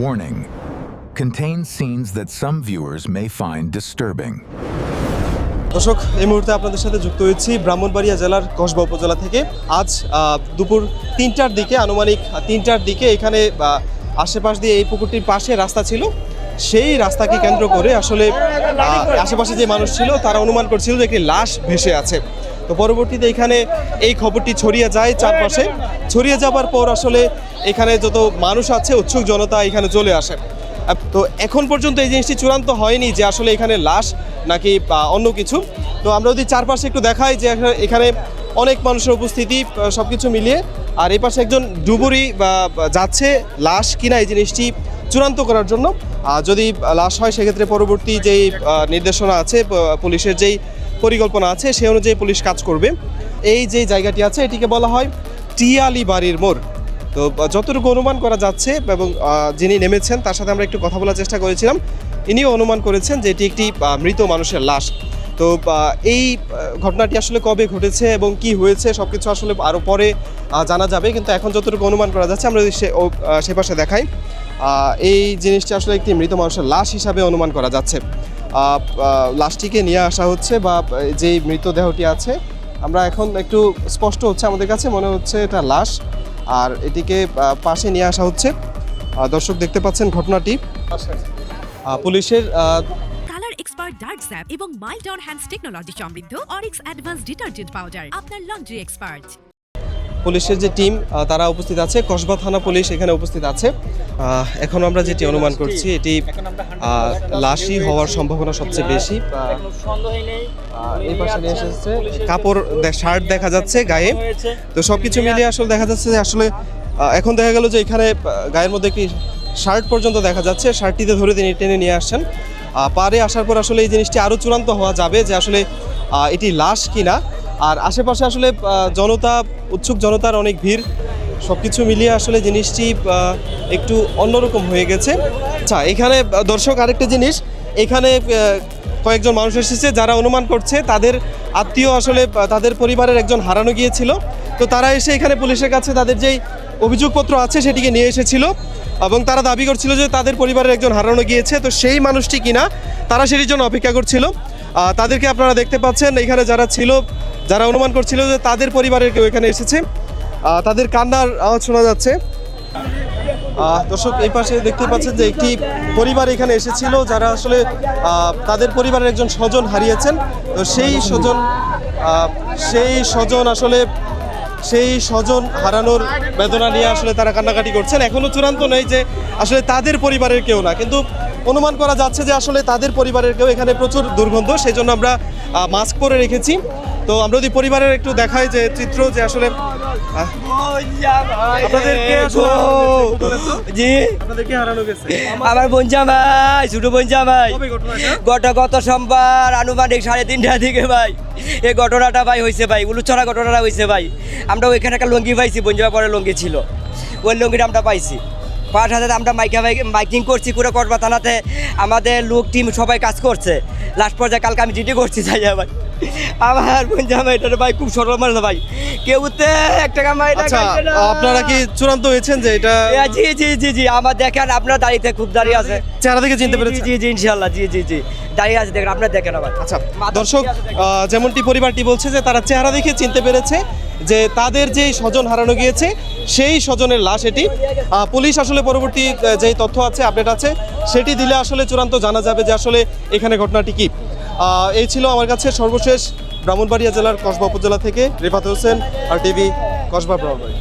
Warning: contains scenes that some viewers may find disturbing. দর্শক, এই মুহূর্তে আপনাদের সাথে যুক্ত হয়েছি ব্রাহ্মণবাড়িয়া জেলার কসবা উপজেলা থেকে। আজ দুপুর 3টার দিকে, আনুমানিক 3টার দিকে এখানে আশেপাশ দিয়ে এই পুকুরটির পাশে রাস্তা ছিল, সেই রাস্তাকে কেন্দ্র করে আসলে আশেপাশে যে মানুষ ছিল তারা অনুমান করছিল যে একটি লাশ ভেসে আছে। তো পরবর্তীতে এখানে এই খবরটি ছড়িয়ে যায় চারপাশে। ছড়িয়ে যাবার পর আসলে এখানে যত মানুষ আছে, উৎসুক জনতা এখানে চলে আসে। তো এখন পর্যন্ত এই জিনিসটি চূড়ান্ত হয়নি যে আসলে এখানে লাশ নাকি অন্য কিছু। তো আমরা যদি চারপাশে একটু দেখাই যে এখানে অনেক মানুষের উপস্থিতি, সব কিছু মিলিয়ে। আর এই পাশে একজন ডুবুরি যাচ্ছে লাশ কিনা এই জিনিসটি চূড়ান্ত করার জন্য। যদি লাশ হয় সেক্ষেত্রে পরবর্তী যেই নির্দেশনা আছে, পুলিশের যেই পরিকল্পনা আছে সেই অনুযায়ী পুলিশ কাজ করবে। এই যে জায়গাটি আছে এটিকে বলা হয় টিয়ালি বাড়ির মোড়। তো যতটুকু অনুমান করা যাচ্ছে এবং যিনি নেমেছেন তার সাথে আমরা একটু কথা বলার চেষ্টা করেছিলাম, ইনিও অনুমান করেছেন যে এটি একটি মৃত মানুষের লাশ। তো এই ঘটনাটি আসলে কবে ঘটেছে এবং কি হয়েছে সব কিছু আসলে আরও পরে জানা যাবে, কিন্তু এখন যতটুকু অনুমান করা যাচ্ছে আমরা যদি সে পাশে দেখাই, এই জিনিসটি আসলে একটি মৃত মানুষের লাশ হিসাবে অনুমান করা যাচ্ছে। লাশটিকে নিয়ে আসা হচ্ছে বা যেই মৃতদেহটি আছে আমরা এখন একটু স্পষ্ট হচ্ছে আমাদের কাছে, মনে হচ্ছে এটা লাশ, আর এটিকে পাশে নিয়ে আসা হচ্ছে। দর্শক দেখতে পাচ্ছেন ঘটনাটি। পুলিশের কালার এক্সপার্ট ডার্ক স্যাপ এবং মাইল্ড অন হ্যান্ডস টেকনোলজি সমৃদ্ধ অরিক্স অ্যাডভান্স ডিটারজেন্ট পাউডার, আপনার লন্ড্রি এক্সপার্ট। পুলিশের যে টিম তারা উপস্থিত আছে, কসবা থানা পুলিশ এখানে উপস্থিত আছে। এখন আমরা যেটি অনুমান করছি এটি লাশই হওয়ার সম্ভাবনা সবচেয়ে বেশি। এই পাশে নিয়ে এসেছে কাপড়, শার্ট দেখা যাচ্ছে গায়ে। তো সব কিছু মিলিয়ে আসলে দেখা যাচ্ছে যে আসলে এখন দেখা গেল যে এখানে গায়ের মধ্যে একটি শার্ট পর্যন্ত দেখা যাচ্ছে, শার্টটিতে ধরে তিনি টেনে নিয়ে আসছেন। পারে আসার পর আসলে এই জিনিসটি আরও চূড়ান্ত হওয়া যাবে যে আসলে এটি লাশ কিনা। আর আশেপাশে আসলে জনতা, উৎসুক জনতার অনেক ভিড়, সব কিছু মিলিয়ে আসলে জিনিসটি একটু অন্যরকম হয়ে গেছে। আচ্ছা, এখানে দর্শক আরেকটা জিনিস, এখানে কয়েকজন মানুষ এসেছে যারা অনুমান করছে তাদের আত্মীয় আসলে তাদের পরিবারের একজন হারানো গিয়েছিল। তো তারা এসে এখানে পুলিশের কাছে তাদের যেই অভিযোগপত্র আছে সেটিকে নিয়ে এসেছিল এবং তারা দাবি করছিল যে তাদের পরিবারের একজন হারানো গিয়েছে। তো সেই মানুষটি কিনা তারা সেটির জন্য অপেক্ষা করছিল। তাদেরকে আপনারা দেখতে পাচ্ছেন এখানে যারা ছিল, যারা অনুমান করছিল যে তাদের পরিবারের কেউ এখানে এসেছে, তাদের কান্নার আওয়াজ শোনা যাচ্ছে। দর্শক এই পাশে দেখতে পাচ্ছেন যে একটি পরিবার এখানে এসেছিল যারা আসলে তাদের পরিবারের একজন স্বজন হারিয়েছেন। তো সেই স্বজন হারানোর বেদনা নিয়ে আসলে তারা কান্নাকাটি করছেন। এখনও চূড়ান্ত নেই যে আসলে তাদের পরিবারের কেউ না, কিন্তু অনুমান করা যাচ্ছে যে আসলে তাদের পরিবারের কেউ। এখানে প্রচুর দুর্গন্ধ, সেই জন্য আমরা মাস্ক পরে রেখেছি। তো আমরা যদি পরিবারের একটু দেখাই যে চিত্র, যে আসলে আমার বোনজা ভাই, ছোট বোনজা ভাই, গত সোমবার আনুমানিক 3:30টার দিকে ভাই এই ঘটনাটা ভাই হয়েছে ভাই, উলুছড়া ঘটনাটা হয়েছে ভাই। আমরা ওইখানে একটা লঙ্গি পাইছি, বোনজা পরে লঙ্গি ছিল, ওই লঙ্গিটা আমরা পাইছি। পাঁচ হাজার আমরা মাইকিং করছি পুরো কসবা থানাতে, আমাদের লোক টিম সবাই কাজ করছে। লাস্ট পর্যায়ে কালকে আমি ডিউটি করছি যাই ভাই। আমার বোনজা ভাই এটা ভাই খুব সরল মানুষ ভাই, কেউতে 1 টাকা মাই না। আপনারা কি চূড়ান্ত হয়েছেন যে এটা? জি জি জি জি, আমার দেখেন আপনার দাঁড়িয়ে খুব দাঁড়িয়ে আছে, চেহারা দেখে চিনতে পেরেছেন? জি জি ইনশাআল্লাহ, জি জি জি দাঁড়িয়ে আছে, দেখেন আপনার দেখেন আবার। আচ্ছা দর্শক, যেমনটি পরিবারটি বলছে যে তারা চেহারা দেখে চিনতে পেরেছে যে তাদের যেই স্বজন হারানো গিয়েছে সেই স্বজনের লাশ এটি। পুলিশ আসলে পরবর্তী যেই তথ্য আছে, আপডেট আছে, সেটি দিলে আসলে চূড়ান্ত জানা যাবে যে আসলে এখানে ঘটনাটি কী। এই ছিল আমার কাছে সর্বশেষ ব্রাহ্মণবাড়িয়া জেলার কসবা উপজেলা থেকে রিফাত হোসেন, আর টিভি, কসবা ব্রাহ্মণবাড়িয়া।